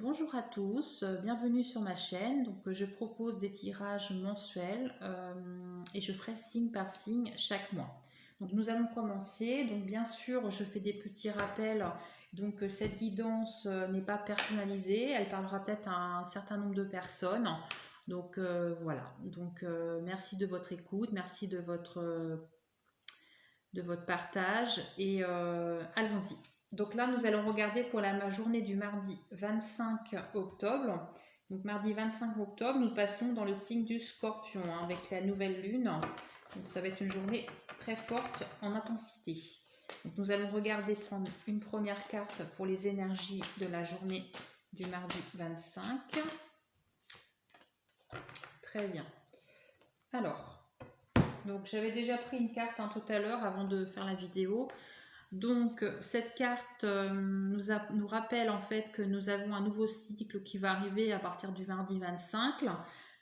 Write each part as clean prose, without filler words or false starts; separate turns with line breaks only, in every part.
Bonjour à tous, bienvenue sur ma chaîne. Je propose des tirages mensuels et je ferai signe par signe chaque mois. Donc nous allons commencer. Donc bien sûr, je fais des petits rappels. Cette guidance n'est pas personnalisée, elle parlera peut-être à un certain nombre de personnes. Voilà. Merci de votre écoute, merci de votre partage et allons-y. Donc là, nous allons regarder pour la journée du mardi 25 octobre. Donc mardi 25 octobre, nous passons dans le signe du Scorpion avec la nouvelle lune. Donc ça va être une journée très forte en intensité. Donc nous allons prendre une première carte pour les énergies de la journée du mardi 25. Très bien. Alors, j'avais déjà pris une carte tout à l'heure avant de faire la vidéo. Donc cette carte nous rappelle en fait que nous avons un nouveau cycle qui va arriver à partir du mardi 25.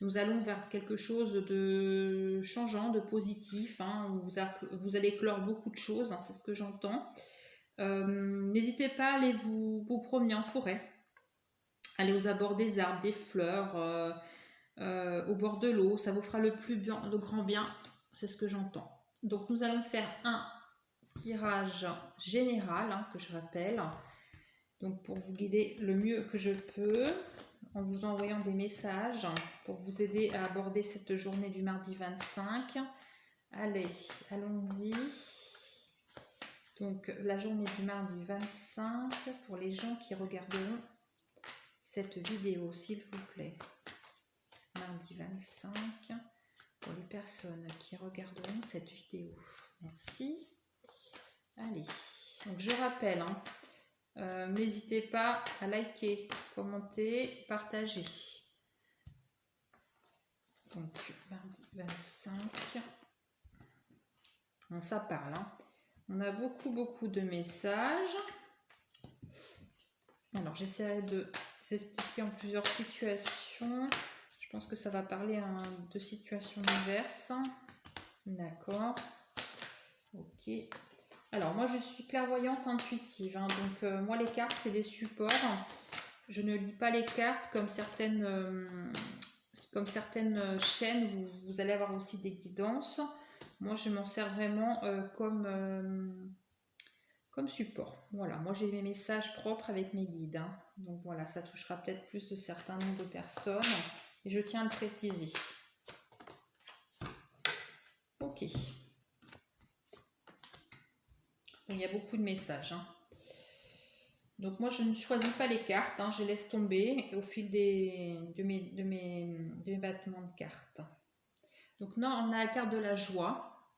Nous allons vers quelque chose de changeant, de positif. Vous allez clore beaucoup de choses, c'est ce que j'entends. N'hésitez pas à aller vous promener en forêt, aller aux abords des arbres, des fleurs, au bord de l'eau. Ça vous fera le grand bien, c'est ce que j'entends. Donc nous allons faire un tirage général que je rappelle, donc pour vous guider le mieux que je peux en vous envoyant des messages pour vous aider à aborder cette journée du mardi 25. Allez, allons-y. Donc la journée du mardi 25 pour les gens qui regarderont cette vidéo, s'il vous plaît. Mardi 25 pour les personnes qui regarderont cette vidéo. Merci. Allez, donc je rappelle, n'hésitez pas à liker, commenter, partager. Donc, mardi 25, bon, ça parle. On a beaucoup de messages. Alors, j'essaierai de vous expliquer en plusieurs situations. Je pense que ça va parler de situations diverses. D'accord. Ok. Alors moi je suis clairvoyante intuitive, moi les cartes c'est des supports, je ne lis pas les cartes comme certaines chaînes où vous allez avoir aussi des guidances. Moi je m'en sers vraiment comme support. Voilà, moi j'ai mes messages propres avec mes guides, donc voilà, ça touchera peut-être plus de certains nombres de personnes et je tiens à le préciser. Ok. Il y a beaucoup de messages. Donc moi je ne choisis pas les cartes, je laisse tomber au fil de mes battements de cartes. Donc là on a la carte de la joie.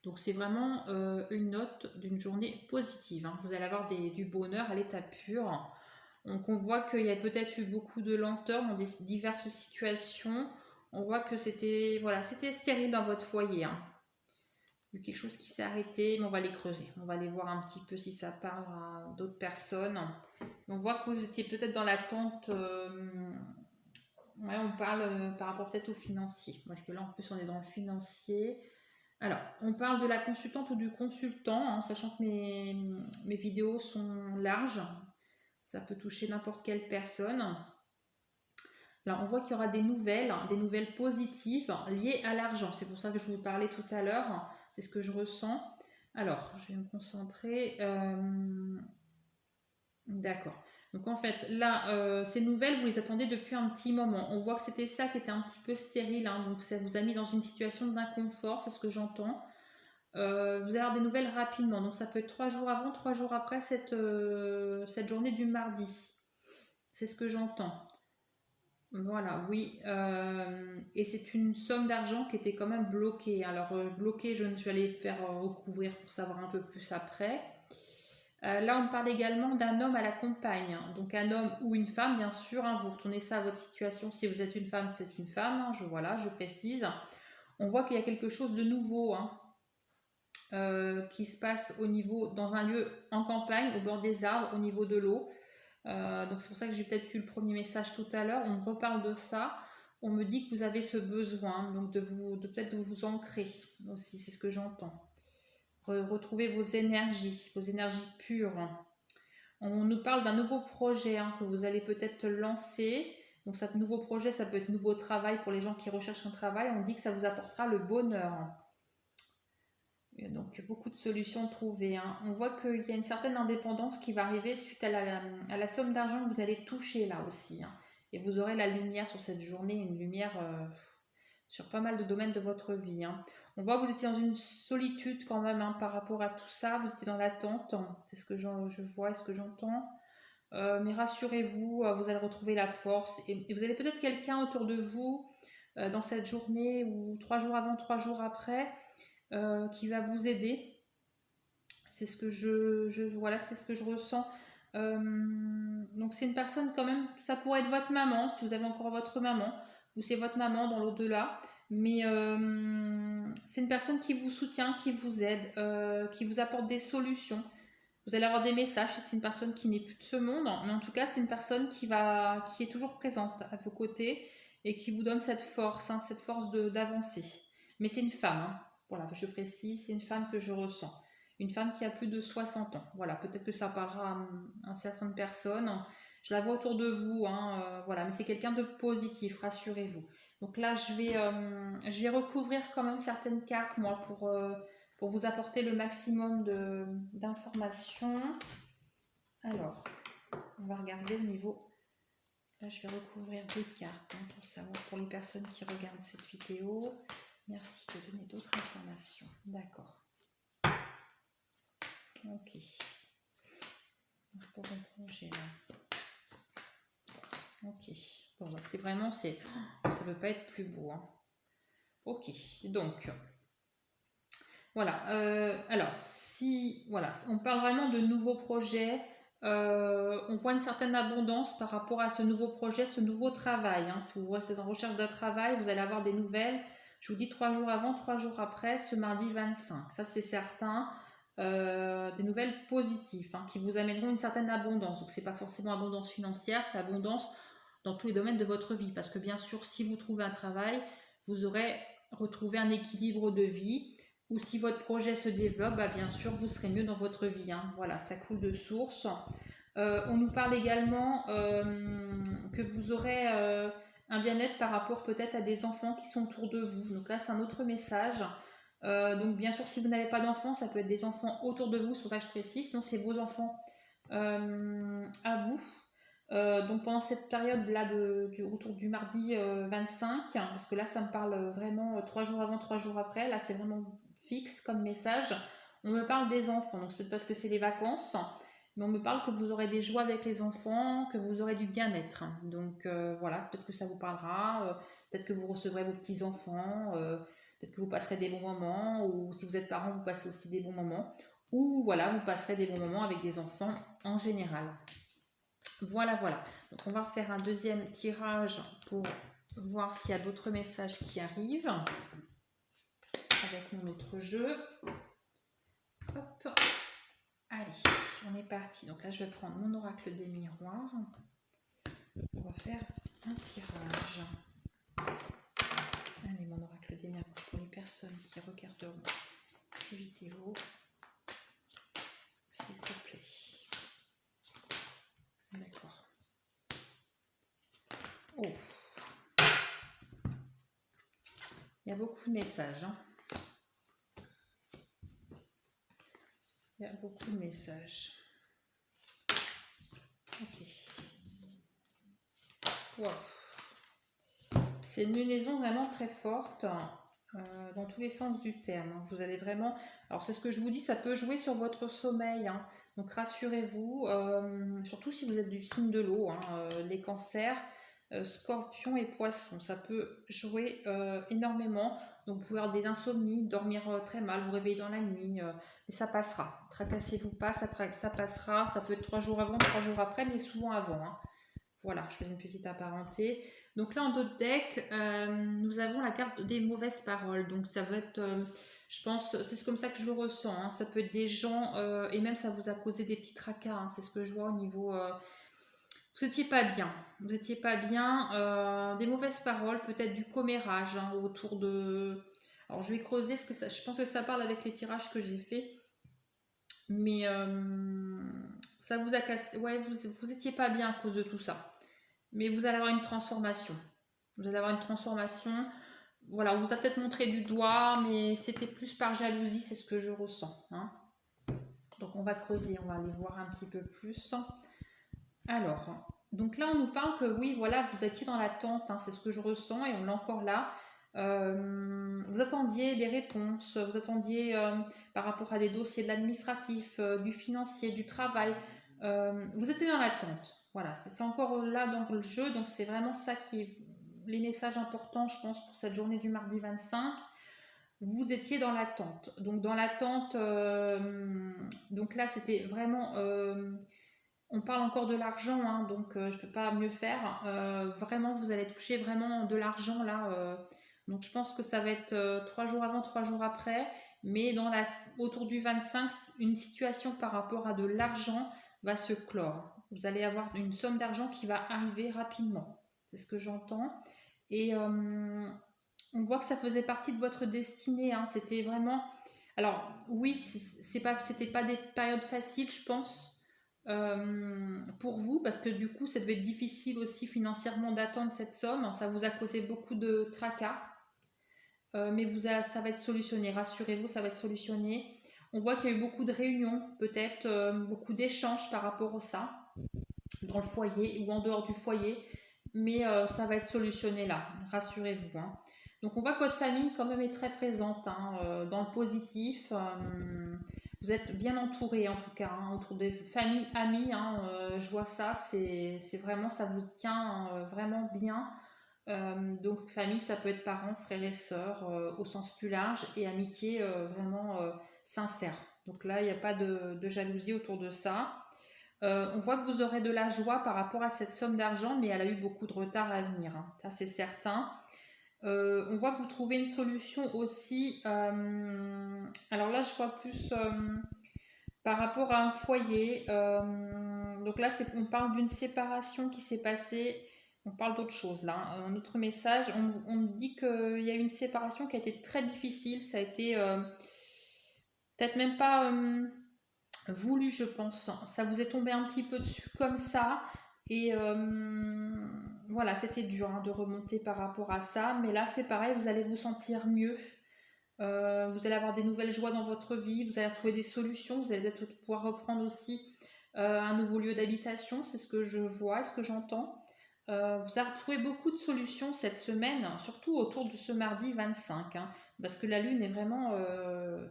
Donc c'est vraiment une note d'une journée positive. Vous allez avoir du bonheur à l'état pur. Donc on voit qu'il y a peut-être eu beaucoup de lenteur dans diverses situations. On voit que c'était stérile dans votre foyer. Il y a quelque chose qui s'est arrêté, mais on va les creuser. On va aller voir un petit peu si ça parle à d'autres personnes. On voit que vous étiez peut-être dans l'attente. On parle par rapport peut-être au financier. Parce que là, en plus, on est dans le financier. Alors, on parle de la consultante ou du consultant, sachant que mes vidéos sont larges. Ça peut toucher n'importe quelle personne. Là, on voit qu'il y aura des nouvelles positives liées à l'argent. C'est pour ça que je vous parlais tout à l'heure. C'est ce que je ressens. Alors, je vais me concentrer. D'accord. Donc en fait, là, ces nouvelles, vous les attendez depuis un petit moment. On voit que c'était ça qui était un petit peu stérile. Donc ça vous a mis dans une situation d'inconfort, c'est ce que j'entends. Vous allez avoir des nouvelles rapidement. Donc ça peut être 3 jours avant, 3 jours après cette journée du mardi. C'est ce que j'entends. Voilà, oui. Et c'est une somme d'argent qui était quand même bloquée. Alors, bloquée, je vais aller faire recouvrir pour savoir un peu plus après. Là, on parle également d'un homme à la compagne. Donc, un homme ou une femme, bien sûr. Vous retournez ça à votre situation. Si vous êtes une femme, c'est une femme. Je précise. On voit qu'il y a quelque chose de nouveau qui se passe dans un lieu en campagne, au bord des arbres, au niveau de l'eau. Donc c'est pour ça que j'ai peut-être eu le premier message tout à l'heure. On me reparle de ça. On me dit que vous avez ce besoin, donc de peut-être vous ancrer aussi, c'est ce que j'entends. Retrouver vos énergies pures. On nous parle d'un nouveau projet hein, que vous allez peut-être lancer. Donc, ce nouveau projet, ça peut être nouveau travail pour les gens qui recherchent un travail. On dit que ça vous apportera le bonheur. Et donc, beaucoup de solutions trouvées. Hein. On voit qu'il y a une certaine indépendance qui va arriver suite à la somme d'argent que vous allez toucher là aussi. Hein. Et vous aurez la lumière sur cette journée, une lumière sur pas mal de domaines de votre vie. Hein. On voit que vous étiez dans une solitude quand même hein, par rapport à tout ça. Vous étiez dans l'attente. C'est ce que je vois et ce que j'entends. Mais rassurez-vous, vous allez retrouver la force. Et vous avez peut-être quelqu'un autour de vous dans cette journée ou 3 jours avant, 3 jours après qui va vous aider. C'est ce que voilà, c'est ce que je ressens. Donc c'est une personne quand même, ça pourrait être votre maman, si vous avez encore votre maman, ou c'est votre maman dans l'au-delà. Mais c'est une personne qui vous soutient, qui vous aide, qui vous apporte des solutions. Vous allez avoir des messages, c'est une personne qui n'est plus de ce monde, mais en tout cas c'est une personne qui est toujours présente à vos côtés et qui vous donne cette force, hein, cette force d'avancer. Mais c'est une femme, hein. Voilà, je précise, c'est une femme que je ressens. Une femme qui a plus de 60 ans. Voilà, peut-être que ça parlera à certaines personnes. Je la vois autour de vous, hein, voilà, mais c'est quelqu'un de positif, rassurez-vous. Donc là, je vais recouvrir quand même certaines cartes, moi, pour vous apporter le maximum d'informations. Alors, on va regarder le niveau. Là, je vais recouvrir 2 cartes hein, pour savoir, pour les personnes qui regardent cette vidéo. Merci de donner d'autres informations. D'accord. Ok. Pour replonger là. Ok. Bon, bah, c'est vraiment, ça ne peut pas être plus beau. Hein. Ok. Donc, voilà. Alors, si, voilà, on parle vraiment de nouveaux projets. On voit une certaine abondance par rapport à ce nouveau projet, ce nouveau travail. Hein. Si vous êtes en recherche d'un travail, vous allez avoir des nouvelles. Je vous dis 3 jours avant, 3 jours après, ce mardi 25. Ça, c'est certain. Des nouvelles positives hein, qui vous amèneront une certaine abondance. Donc, ce n'est pas forcément abondance financière, c'est abondance dans tous les domaines de votre vie. Parce que bien sûr, si vous trouvez un travail, vous aurez retrouvé un équilibre de vie. Ou si votre projet se développe, bah bien sûr, vous serez mieux dans votre vie. Hein. Voilà, ça coule de source. On nous parle également que vous aurez un bien-être par rapport peut-être à des enfants qui sont autour de vous. Donc là, c'est un autre message. Donc bien sûr, si vous n'avez pas d'enfants, ça peut être des enfants autour de vous, c'est pour ça que je précise. Sinon, c'est vos enfants à vous. Donc pendant cette période-là autour du mardi 25, parce que là, ça me parle vraiment 3 jours avant, 3 jours après. Là, c'est vraiment fixe comme message. On me parle des enfants, donc c'est peut-être parce que c'est les vacances, mais on me parle que vous aurez des joies avec les enfants, que vous aurez du bien-être. Donc voilà, peut-être que ça vous parlera, peut-être que vous recevrez vos petits-enfants, peut-être que vous passerez des bons moments, ou si vous êtes parent, vous passez aussi des bons moments, ou voilà, vous passerez des bons moments avec des enfants en général. Voilà, voilà. Donc on va refaire un deuxième tirage pour voir s'il y a d'autres messages qui arrivent avec mon autre jeu. Hop. Allez, on est parti. Donc là, je vais prendre mon oracle des miroirs. On va faire un tirage. Allez, mon oracle des miroirs pour les personnes qui regarderont ces vidéos. S'il te plaît. D'accord. Oh. Il y a beaucoup de messages. Hein. Il y a beaucoup de messages. Ok. Wow. C'est une lunaison vraiment très forte dans tous les sens du terme. Hein. Vous allez vraiment... Alors c'est ce que je vous dis, ça peut jouer sur votre sommeil. Hein. Donc rassurez-vous, surtout si vous êtes du signe de l'eau, hein, les cancers, scorpions et poissons. Ça peut jouer énormément. Donc vous pouvez avoir des insomnies, dormir très mal, vous réveiller dans la nuit. Mais ça passera. Tracassez-vous pas, ça passera. Ça peut être 3 jours avant, 3 jours après, mais souvent avant. Hein. Voilà, je fais une petite apparenté. Donc là, en dos de deck, nous avons la carte des mauvaises paroles. Donc ça va être, je pense, c'est comme ça que je le ressens. Hein. Ça peut être des gens, et même ça vous a causé des petits tracas. Hein. C'est ce que je vois au niveau... vous n'étiez pas bien. Vous n'étiez pas bien. Des mauvaises paroles, peut-être du commérage hein, autour de... Alors je vais creuser, parce que je pense que ça parle avec les tirages que j'ai faits. Mais ça vous a cassé, ouais, vous étiez pas bien à cause de tout ça. Mais vous allez avoir une transformation. Vous allez avoir une transformation. Voilà, on vous a peut-être montré du doigt, mais c'était plus par jalousie, c'est ce que je ressens, hein. Donc on va creuser, on va aller voir un petit peu plus. Alors, donc là on nous parle que oui, voilà, vous étiez dans l'attente, hein, c'est ce que je ressens et on l'a encore là. Vous attendiez des réponses, vous attendiez par rapport à des dossiers de l'administratif, du financier, du travail. Vous étiez dans l'attente. Voilà, c'est encore là dans le jeu, donc c'est vraiment ça qui est les messages importants, je pense, pour cette journée du mardi 25. Vous étiez dans l'attente. Donc dans l'attente, donc là c'était vraiment on parle encore de l'argent, hein, donc je ne peux pas mieux faire. Vraiment, vous allez toucher vraiment de l'argent là. Donc je pense que ça va être 3 jours avant, 3 jours après. Mais autour du 25, une situation par rapport à de l'argent va se clore. Vous allez avoir une somme d'argent qui va arriver rapidement. C'est ce que j'entends. Et on voit que ça faisait partie de votre destinée, hein. C'était vraiment... Alors oui, c'était pas des périodes faciles, je pense, pour vous, parce que du coup, ça devait être difficile aussi financièrement d'attendre cette somme. Ça vous a causé beaucoup de tracas, mais ça va être solutionné. Rassurez-vous, ça va être solutionné. On voit qu'il y a eu beaucoup de réunions, peut-être beaucoup d'échanges par rapport à ça, dans le foyer ou en dehors du foyer, mais ça va être solutionné là, rassurez-vous, hein. Donc on voit que votre famille quand même est très présente, hein, dans le positif. Vous êtes bien entouré en tout cas, hein, autour des familles, amis, hein, je vois ça, c'est vraiment, ça vous tient vraiment bien. Donc famille, ça peut être parents, frères et sœurs au sens plus large, et amitié vraiment sincère. Donc là, il n'y a pas de jalousie autour de ça. On voit que vous aurez de la joie par rapport à cette somme d'argent, mais elle a eu beaucoup de retard à venir, hein. Ça c'est certain. On voit que vous trouvez une solution aussi. Alors là, je vois plus par rapport à un foyer. Donc là, on parle d'une séparation qui s'est passée. On parle d'autre chose là, hein. Un autre message. On me dit qu'il y a eu une séparation qui a été très difficile. Ça a été peut-être même pas voulu, je pense. Ça vous est tombé un petit peu dessus comme ça. Et voilà, c'était dur, hein, de remonter par rapport à ça. Mais là, c'est pareil, vous allez vous sentir mieux. Vous allez avoir des nouvelles joies dans votre vie. Vous allez retrouver des solutions. Vous allez peut-être pouvoir reprendre aussi un nouveau lieu d'habitation. C'est ce que je vois, ce que j'entends. Vous allez retrouver beaucoup de solutions cette semaine, surtout autour de ce mardi 25, hein, parce que la lune est vraiment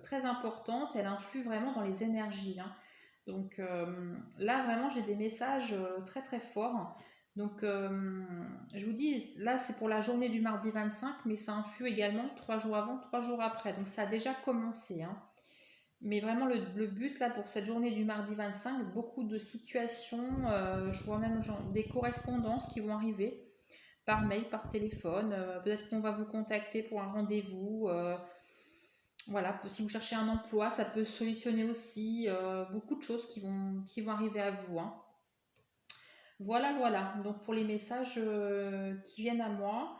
très importante. Elle influe vraiment dans les énergies, hein. Donc là, vraiment, j'ai des messages très très forts. Donc je vous dis, là, c'est pour la journée du mardi 25, mais ça influe également 3 jours avant, 3 jours après. Donc ça a déjà commencé, hein. Mais vraiment, le but, là, pour cette journée du mardi 25, beaucoup de situations, je vois même des correspondances qui vont arriver par mail, par téléphone. Peut-être qu'on va vous contacter pour un rendez-vous. Voilà, si vous cherchez un emploi, ça peut solutionner aussi beaucoup de choses qui vont arriver à vous, hein. Voilà, voilà. Donc pour les messages qui viennent à moi.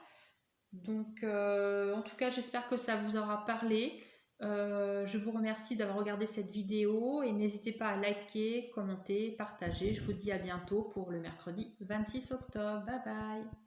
Donc en tout cas, j'espère que ça vous aura parlé. Je vous remercie d'avoir regardé cette vidéo et n'hésitez pas à liker, commenter, partager. Je vous dis à bientôt pour le mercredi 26 octobre. Bye bye.